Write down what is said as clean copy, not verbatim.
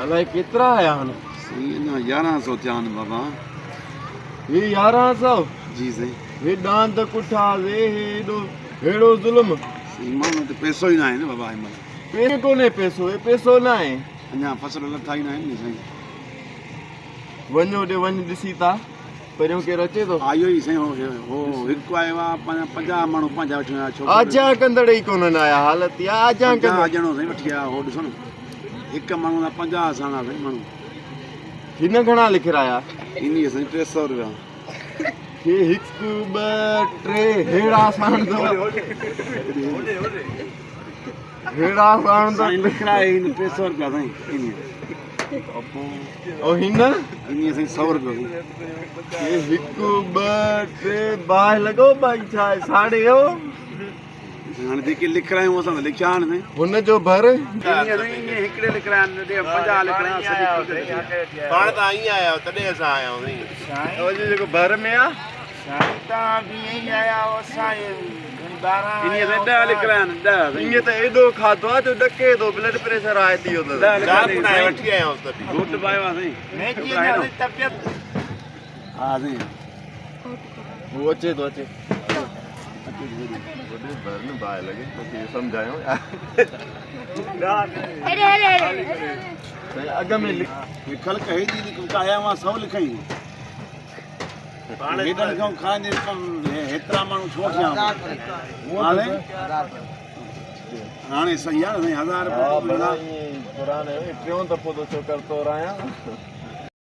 अलाए केतिरा आया आहिनि? साईं 1100 थिया आहिनि बाबा। हे 1100? जी साईं। हे डांद कुठा वे हेॾो हेड़ो ज़ुल्म। साईं मां त पैसो ई न आहे न बाबा हिन महिल। पैसे कोन्हे पैसो, हे पैसो न आहे। अञा फसल लथा ई न आहिनि न साईं। वञो ॾे वञ ॾिसी था पहिरियों केरु अचे थो? आयो ई साईं हो हिकु आयो आहे 50 माण्हू 5 वठी विया छोकिरो। आजा कंदड़ ई कोन्हनि आया हालत या आजा कंदड़ ॼणो साईं वठी आया हो ॾिसो न हिकु माण्हू जा 50 साणा साईं माण्हू। हिन घणा लिखराया? इन साईं 300 रुपया। हे हिकु ॿ टे हेड़ा साण दो हेड़ा साण दो लिखराए इन 300 रुपया साईं इन। और हिन इन साईं 100 रुपया। हे हिकु ॿ टे बाहि लॻो भाई छा आहे साड़े हो हाणे जेके लिखरायूं असां त लिखिया आहिनि साईं। हुन जो भर हिकिड़े लिखराया 50 लिखराया पाण त आई आया आहियो तॾहिं असां आया आहियूं साईं जेको भर में आहे साईं तव्हां बि ईअं ई आया हुआ साईं 12 इन साईं 10 लिखराया आहिनि 10 ईअं त एॾो खाधो आहे जो ॾके थो ब्लड प्रेशर आहे थी वियो चार वठी आया आहियूं त बि घोट पायो आहे साईं। तबियत हा साईं वो अचे थो अचे भर न बाहि लॻे तोखे सम्झायो अॻ में लिखल कहे थी आया हुआ 100 लिखाई हेॾनि खां खाईंदे हेतिरा माण्हू छो थिया हाणे सही आहे न साईं 1000 रुपया पुराने टियों दफ़ो थो छो करतो रहियां